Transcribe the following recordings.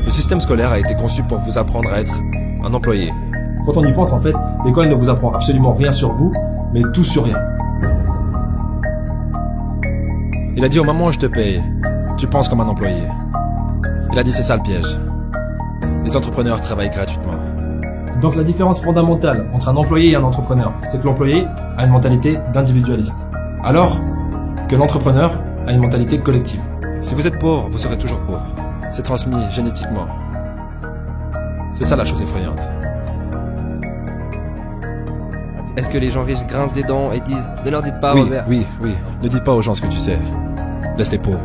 Le système scolaire a été conçu pour vous apprendre à être un employé. Quand on y pense, en fait, l'école ne vous apprend absolument rien sur vous, mais tout sur rien. Il a dit au moment où je te paye, tu penses comme un employé. Il a dit c'est ça le piège. Les entrepreneurs travaillent gratuitement. Donc la différence fondamentale entre un employé et un entrepreneur, c'est que l'employé a une mentalité d'individualiste, alors que l'entrepreneur a une mentalité collective. Si vous êtes pauvre, vous serez toujours pauvre. C'est transmis génétiquement. C'est ça la chose effrayante. Est-ce que les gens riches grincent des dents et disent « Ne leur dites pas, Oui, Robert ». oui. Ne dis pas aux gens ce que tu sais. Laisse les pauvres.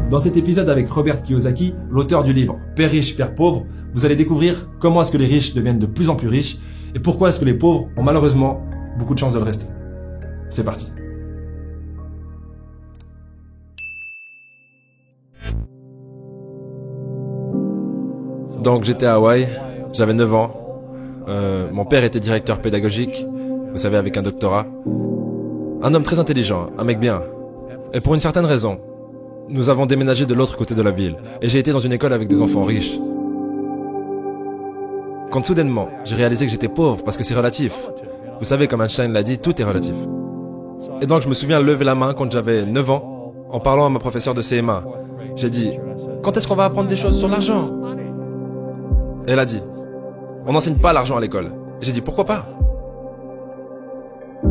Dans cet épisode avec Robert Kiyosaki, l'auteur du livre Père riche, Père pauvre, vous allez découvrir comment est-ce que les riches deviennent de plus en plus riches et pourquoi est-ce que les pauvres ont malheureusement beaucoup de chances de le rester. C'est parti. Donc j'étais à Hawaï, j'avais 9 ans. Mon père était directeur pédagogique, vous savez, avec un doctorat. Un homme très intelligent, un mec bien. Et pour une certaine raison, nous avons déménagé de l'autre côté de la ville. Et j'ai été dans une école avec des enfants riches. Quand soudainement, j'ai réalisé que j'étais pauvre parce que c'est relatif. Vous savez, comme Einstein l'a dit, tout est relatif. Et donc je me souviens lever la main quand j'avais 9 ans, en parlant à ma professeure de CM1. J'ai dit, quand est-ce qu'on va apprendre des choses sur l'argent? Et elle a dit, on n'enseigne pas l'argent à l'école. Et j'ai dit, pourquoi pas?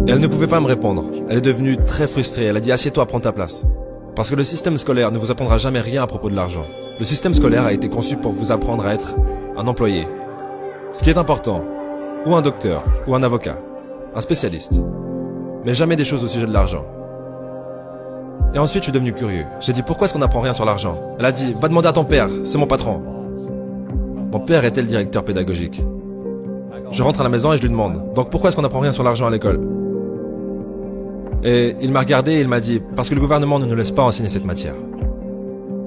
Et elle ne pouvait pas me répondre. Elle est devenue très frustrée. Elle a dit, assieds-toi, prends ta place. Parce que le système scolaire ne vous apprendra jamais rien à propos de l'argent. Le système scolaire a été conçu pour vous apprendre à être un employé. Ce qui est important, ou un docteur, ou un avocat, un spécialiste. Mais jamais des choses au sujet de l'argent. Et ensuite, je suis devenu curieux. J'ai dit, pourquoi est-ce qu'on n'apprend rien sur l'argent? Elle a dit, va demander à ton père, c'est mon patron. Mon père était le directeur pédagogique. Je rentre à la maison et je lui demande, donc pourquoi est-ce qu'on n'apprend rien sur l'argent à l'école? Et il m'a regardé et il m'a dit, parce que le gouvernement ne nous laisse pas enseigner cette matière.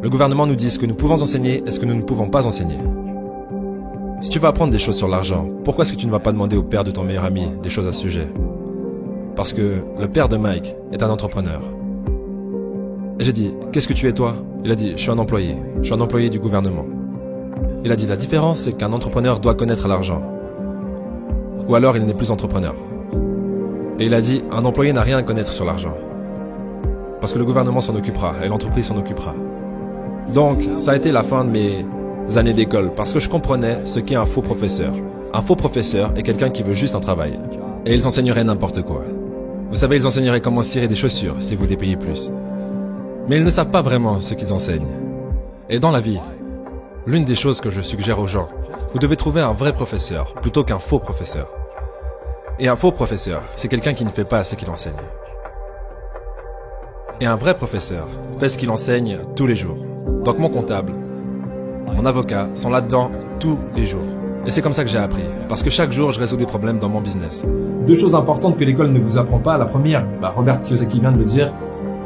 Le gouvernement nous dit ce que nous pouvons enseigner et ce que nous ne pouvons pas enseigner. Si tu veux apprendre des choses sur l'argent, pourquoi est-ce que tu ne vas pas demander au père de ton meilleur ami des choses à ce sujet? Parce que le père de Mike est un entrepreneur. Et j'ai dit, qu'est-ce que tu es toi? Il a dit, je suis un employé. Je suis un employé du gouvernement. Il a dit, la différence c'est qu'un entrepreneur doit connaître l'argent. Ou alors il n'est plus entrepreneur. Et il a dit, un employé n'a rien à connaître sur l'argent. Parce que le gouvernement s'en occupera et l'entreprise s'en occupera. Donc, ça a été la fin de mes années d'école parce que je comprenais ce qu'est un faux professeur. Un faux professeur est quelqu'un qui veut juste un travail. Et ils enseigneraient n'importe quoi. Vous savez, ils enseigneraient comment cirer des chaussures si vous les payez plus. Mais ils ne savent pas vraiment ce qu'ils enseignent. Et dans la vie, l'une des choses que je suggère aux gens, vous devez trouver un vrai professeur plutôt qu'un faux professeur. Et un faux professeur, c'est quelqu'un qui ne fait pas ce qu'il enseigne. Et un vrai professeur fait ce qu'il enseigne tous les jours. Donc mon comptable, mon avocat sont là-dedans tous les jours. Et c'est comme ça que j'ai appris. Parce que chaque jour, je résous des problèmes dans mon business. Deux choses importantes que l'école ne vous apprend pas. La première, Robert Kiyosaki vient de le dire,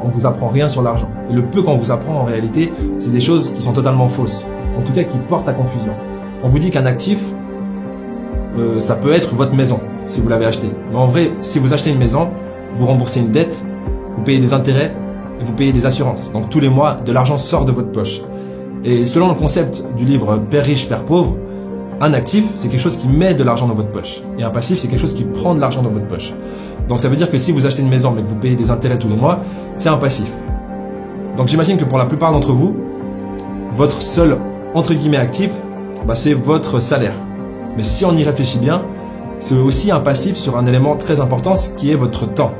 on vous apprend rien sur l'argent. Et le peu qu'on vous apprend en réalité, c'est des choses qui sont totalement fausses. En tout cas, qui portent à confusion. On vous dit qu'un actif, ça peut être votre maison, si vous l'avez acheté. Mais en vrai, si vous achetez une maison, vous remboursez une dette, vous payez des intérêts et vous payez des assurances. Donc tous les mois, de l'argent sort de votre poche. Et selon le concept du livre Père riche, Père pauvre, un actif, c'est quelque chose qui met de l'argent dans votre poche. Et un passif, c'est quelque chose qui prend de l'argent dans votre poche. Donc ça veut dire que si vous achetez une maison mais que vous payez des intérêts tous les mois, c'est un passif. Donc j'imagine que pour la plupart d'entre vous, votre seul, entre guillemets, actif, c'est votre salaire. Mais si on y réfléchit bien, c'est aussi un passif sur un élément très important, ce qui est votre temps.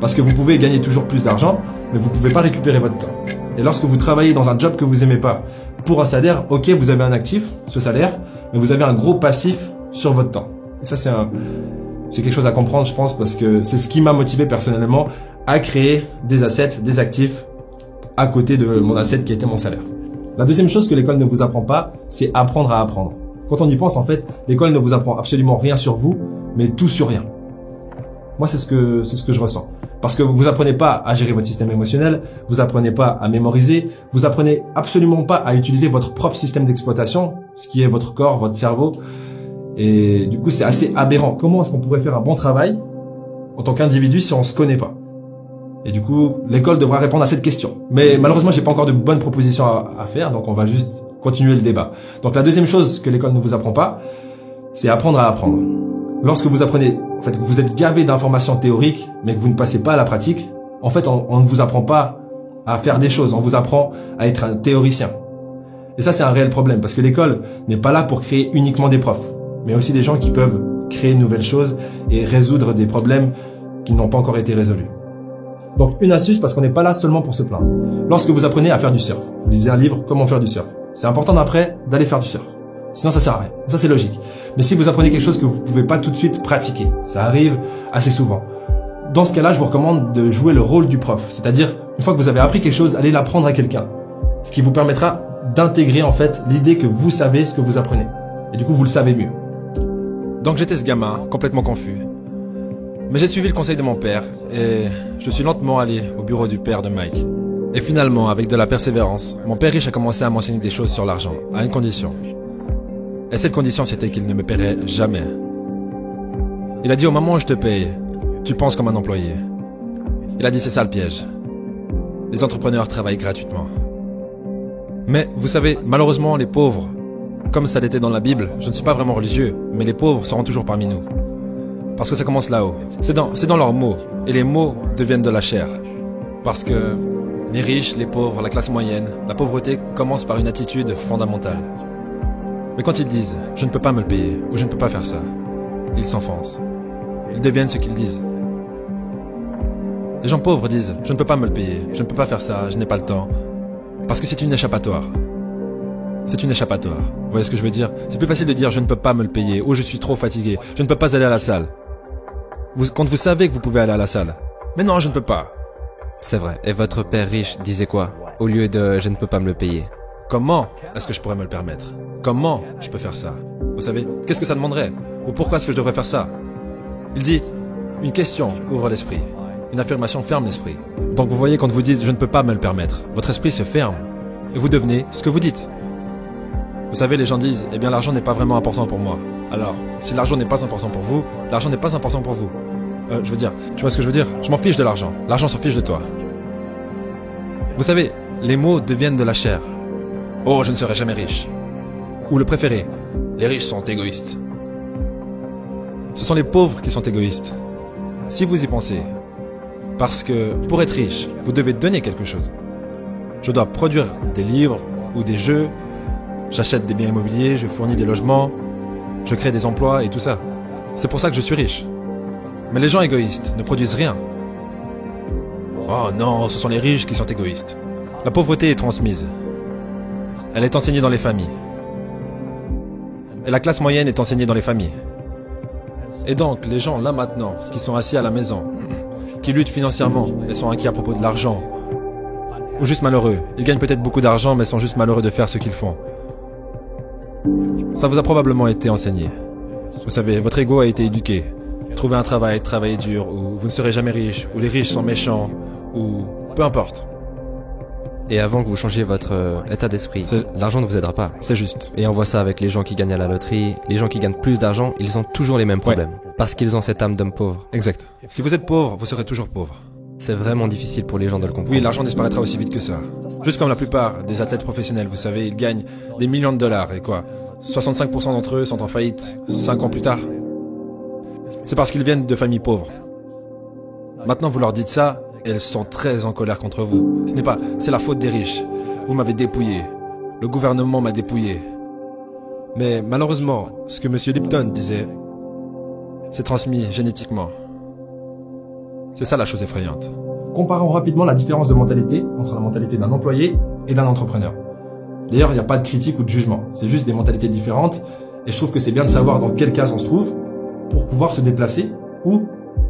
Parce que vous pouvez gagner toujours plus d'argent, mais vous ne pouvez pas récupérer votre temps. Et lorsque vous travaillez dans un job que vous aimez pas, pour un salaire, ok, vous avez un actif, ce salaire, mais vous avez un gros passif sur votre temps. Et ça, c'est quelque chose à comprendre, je pense, parce que c'est ce qui m'a motivé personnellement à créer des assets, des actifs, à côté de mon asset qui était mon salaire. La deuxième chose que l'école ne vous apprend pas, c'est apprendre à apprendre. Quand on y pense, en fait, l'école ne vous apprend absolument rien sur vous, mais tout sur rien. Moi, c'est ce que je ressens. Parce que vous apprenez pas à gérer votre système émotionnel, vous apprenez pas à mémoriser, vous apprenez absolument pas à utiliser votre propre système d'exploitation, ce qui est votre corps, votre cerveau. Et du coup, c'est assez aberrant. Comment est-ce qu'on pourrait faire un bon travail en tant qu'individu si on se connaît pas? Et du coup, l'école devra répondre à cette question. Mais malheureusement, j'ai pas encore de bonnes propositions à faire, donc on va juste continuer le débat. Donc la deuxième chose que l'école ne vous apprend pas, c'est apprendre à apprendre. Lorsque vous apprenez, en fait, vous êtes gavé d'informations théoriques, mais que vous ne passez pas à la pratique, en fait, on ne vous apprend pas à faire des choses, on vous apprend à être un théoricien. Et ça, c'est un réel problème, parce que l'école n'est pas là pour créer uniquement des profs, mais aussi des gens qui peuvent créer de nouvelles choses et résoudre des problèmes qui n'ont pas encore été résolus. Donc, une astuce, parce qu'on n'est pas là seulement pour se plaindre. Lorsque vous apprenez à faire du surf, vous lisez un livre, comment faire du surf. C'est important d'après d'aller faire du surf. Sinon, ça sert à rien. Ça, c'est logique. Mais si vous apprenez quelque chose que vous pouvez pas tout de suite pratiquer, ça arrive assez souvent. Dans ce cas-là, je vous recommande de jouer le rôle du prof. C'est-à-dire, une fois que vous avez appris quelque chose, allez l'apprendre à quelqu'un. Ce qui vous permettra d'intégrer, en fait, l'idée que vous savez ce que vous apprenez. Et du coup, vous le savez mieux. Donc j'étais ce gamin, complètement confus. Mais j'ai suivi le conseil de mon père et je suis lentement allé au bureau du père de Mike. Et finalement, avec de la persévérance, mon père riche a commencé à m'enseigner des choses sur l'argent, à une condition. Et cette condition, c'était qu'il ne me paierait jamais. Il a dit au moment où je te paye, tu penses comme un employé. Il a dit c'est ça le piège. Les entrepreneurs travaillent gratuitement. Mais vous savez, malheureusement, les pauvres, comme ça l'était dans la Bible, je ne suis pas vraiment religieux, mais les pauvres seront toujours parmi nous. Parce que ça commence là-haut. C'est dans leurs mots. Et les mots deviennent de la chair. Parce que les riches, les pauvres, la classe moyenne, la pauvreté commence par une attitude fondamentale. Mais quand ils disent « je ne peux pas me le payer » ou « je ne peux pas faire ça », ils s'enfoncent. Ils deviennent ce qu'ils disent. Les gens pauvres disent « je ne peux pas me le payer, je ne peux pas faire ça, je n'ai pas le temps ». Parce que c'est une échappatoire. C'est une échappatoire. Vous voyez ce que je veux dire? C'est plus facile de dire « je ne peux pas me le payer » ou « je suis trop fatigué, je ne peux pas aller à la salle ». Quand vous savez que vous pouvez aller à la salle. Mais non, je ne peux pas. C'est vrai. Et votre père riche disait quoi? Au lieu de « je ne peux pas me le payer ». Comment est-ce que je pourrais me le permettre? Comment je peux faire ça? Vous savez, qu'est-ce que ça demanderait? Ou pourquoi est-ce que je devrais faire ça? Il dit, une question ouvre l'esprit. Une affirmation ferme l'esprit. Donc vous voyez, quand vous dites « je ne peux pas me le permettre », votre esprit se ferme. Et vous devenez ce que vous dites. Vous savez, les gens disent « eh bien l'argent n'est pas vraiment important pour moi ». Alors, si l'argent n'est pas important pour vous, l'argent n'est pas important pour vous. Je veux dire, tu vois ce que je veux dire? Je m'en fiche de l'argent. L'argent s'en fiche de toi. Vous savez, les mots deviennent de la chair. Oh, je ne serai jamais riche. Ou le préféré, les riches sont égoïstes. Ce sont les pauvres qui sont égoïstes. Si vous y pensez. Parce que pour être riche, vous devez donner quelque chose. Je dois produire des livres ou des jeux. J'achète des biens immobiliers, je fournis des logements. Je crée des emplois et tout ça. C'est pour ça que je suis riche. Mais les gens égoïstes ne produisent rien. Oh non, ce sont les riches qui sont égoïstes. La pauvreté est transmise. Elle est enseignée dans les familles. Et la classe moyenne est enseignée dans les familles. Et donc, les gens là maintenant, qui sont assis à la maison, qui luttent financièrement et sont inquiets à propos de l'argent, ou juste malheureux, ils gagnent peut-être beaucoup d'argent mais sont juste malheureux de faire ce qu'ils font. Ça vous a probablement été enseigné. Vous savez, votre ego a été éduqué. Trouver un travail, travailler dur, ou vous ne serez jamais riche, ou les riches sont méchants, ou peu importe. Et avant que vous changiez votre état d'esprit, l'argent ne vous aidera pas. C'est juste. Et on voit ça avec les gens qui gagnent à la loterie. Les gens qui gagnent plus d'argent, ils ont toujours les mêmes problèmes. Ouais. Parce qu'ils ont cette âme d'homme pauvre. Exact. Si vous êtes pauvre, vous serez toujours pauvre. C'est vraiment difficile pour les gens de le comprendre. Oui, l'argent disparaîtra aussi vite que ça. Juste comme la plupart des athlètes professionnels, vous savez, ils gagnent des millions de dollars. Et quoi, 65% d'entre eux sont en faillite 5 ans plus tard. C'est parce qu'ils viennent de familles pauvres. Maintenant, vous leur dites ça, et elles sont très en colère contre vous. C'est la faute des riches. Vous m'avez dépouillé. Le gouvernement m'a dépouillé. Mais malheureusement, ce que M. Lipton disait, c'est transmis génétiquement. C'est ça la chose effrayante. Comparons rapidement la différence de mentalité entre la mentalité d'un employé et d'un entrepreneur. D'ailleurs, il n'y a pas de critique ou de jugement. C'est juste des mentalités différentes. Et je trouve que c'est bien de savoir dans quel cas on se trouve pour pouvoir se déplacer ou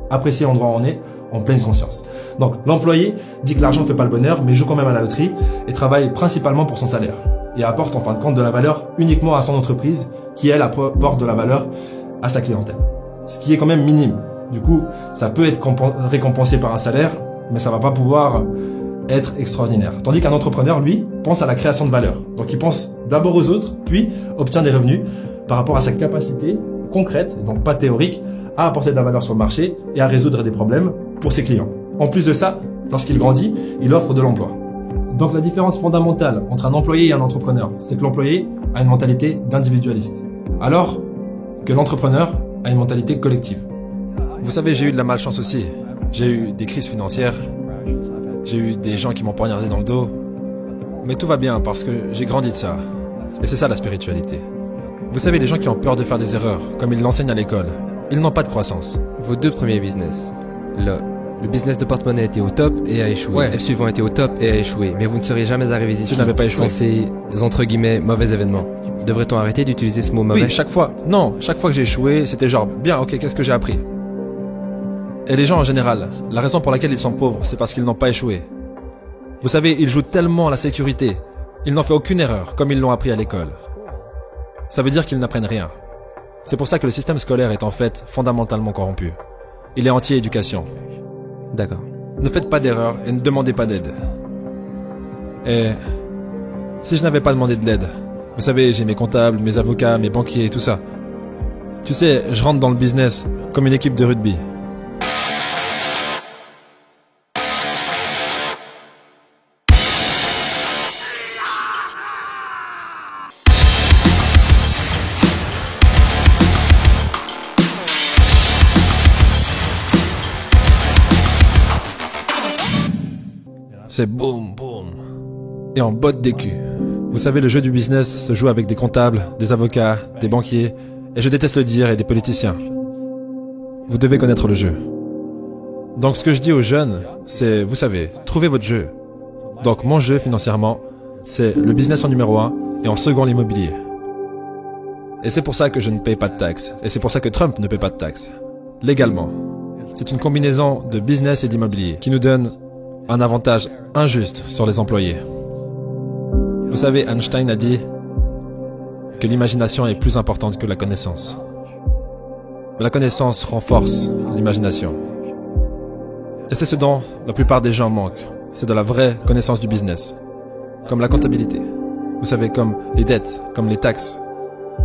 apprécier l'endroit où on est en pleine conscience. Donc, l'employé dit que l'argent ne fait pas le bonheur, mais joue quand même à la loterie et travaille principalement pour son salaire. Et apporte en fin de compte de la valeur uniquement à son entreprise, qui elle apporte de la valeur à sa clientèle. Ce qui est quand même minime. Du coup, ça peut être récompensé par un salaire, mais ça va pas pouvoir être extraordinaire. Tandis qu'un entrepreneur, lui, pense à la création de valeur. Donc il pense d'abord aux autres, puis obtient des revenus par rapport à sa capacité concrète, donc pas théorique, à apporter de la valeur sur le marché et à résoudre des problèmes pour ses clients. En plus de ça, Lorsqu'il grandit, il offre de l'emploi. Donc la différence fondamentale entre un employé et un entrepreneur, c'est que l'employé a une mentalité d'individualiste, alors que l'entrepreneur a une mentalité collective. Vous savez, j'ai eu de la malchance aussi. J'ai eu des crises financières. J'ai eu des gens qui m'ont poignardé dans le dos. Mais tout va bien parce que j'ai grandi de ça. Et c'est ça la spiritualité. Vous savez, les gens qui ont peur de faire des erreurs, comme ils l'enseignent à l'école, ils n'ont pas de croissance. Vos deux premiers business. Le business de porte-monnaie était au top et a échoué. Ouais. Et le suivant était au top et a échoué. Mais vous ne seriez jamais arrivés ici Si tu n'avais pas échoué. sans ces, entre guillemets, mauvais événements. Devrait-on arrêter d'utiliser ce mot mauvais? Oui, chaque fois. Non, chaque fois que j'ai échoué, c'était genre, bien, ok, qu'est-ce que j'ai appris? Et les gens en général, la raison pour laquelle ils sont pauvres, c'est parce qu'ils n'ont pas échoué. Vous savez, ils jouent tellement à la sécurité. Ils n'ont fait aucune erreur, comme ils l'ont appris à l'école. Ça veut dire qu'ils n'apprennent rien. C'est pour ça que le système scolaire est en fait fondamentalement corrompu. Il est anti-éducation. D'accord. Ne faites pas d'erreur et ne demandez pas d'aide. Et si je n'avais pas demandé de l'aide, vous savez, j'ai mes comptables, mes avocats, mes banquiers et tout ça. Tu sais, je rentre dans le business comme une équipe de rugby. C'est boum, boum. Et on botte des culs. Vous savez, le jeu du business se joue avec des comptables, des avocats, des banquiers, et je déteste le dire, et des politiciens. Vous devez connaître le jeu. Donc ce que je dis aux jeunes, c'est, vous savez, trouvez votre jeu. Donc mon jeu financièrement, c'est le business en numéro 1 et en second l'immobilier. Et c'est pour ça que je ne paye pas de taxes. Et c'est pour ça que Trump ne paye pas de taxes. Légalement. C'est une combinaison de business et d'immobilier qui nous donne un avantage injuste sur les employés. Vous savez, Einstein a dit que l'imagination est plus importante que la connaissance. Mais la connaissance renforce l'imagination. Et c'est ce dont la plupart des gens manquent. C'est de la vraie connaissance du business. Comme la comptabilité. Vous savez, comme les dettes, comme les taxes.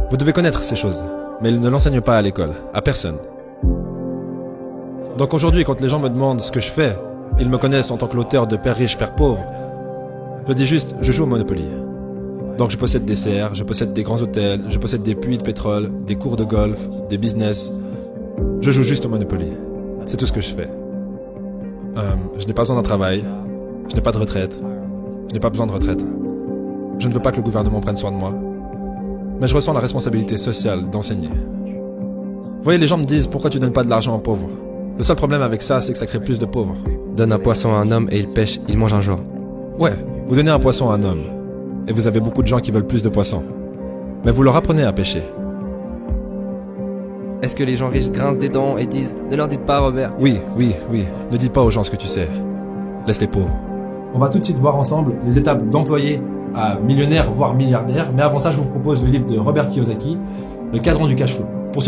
Vous devez connaître ces choses, mais ils ne l'enseignent pas à l'école, à personne. Donc aujourd'hui, quand les gens me demandent ce que je fais, ils me connaissent en tant que l'auteur de Père riche, Père pauvre. Je dis juste, je joue au Monopoly. Donc je possède des serres, je possède des grands hôtels, je possède des puits de pétrole, des cours de golf, des business. Je joue juste au Monopoly. C'est tout ce que je fais. Je n'ai pas besoin d'un travail, je n'ai pas de retraite, je n'ai pas besoin de retraite. Je ne veux pas que le gouvernement prenne soin de moi, mais je ressens la responsabilité sociale d'enseigner. Vous voyez, les gens me disent, pourquoi tu donnes pas de l'argent aux pauvres? Le seul problème avec ça, c'est que ça crée plus de pauvres. Donne un poisson à un homme et il pêche, il mange un jour. Ouais, vous donnez un poisson à un homme, et vous avez beaucoup de gens qui veulent plus de poissons. Mais vous leur apprenez à pêcher. Est-ce que les gens riches grincent des dents et disent « Ne leur dites pas, Robert ». Oui, ne dis pas aux gens ce que tu sais. Laisse les pauvres. On va tout de suite voir ensemble les étapes d'employé à millionnaire, voire milliardaire. Mais avant ça, je vous propose le livre de Robert Kiyosaki, Le cadran du cash flow.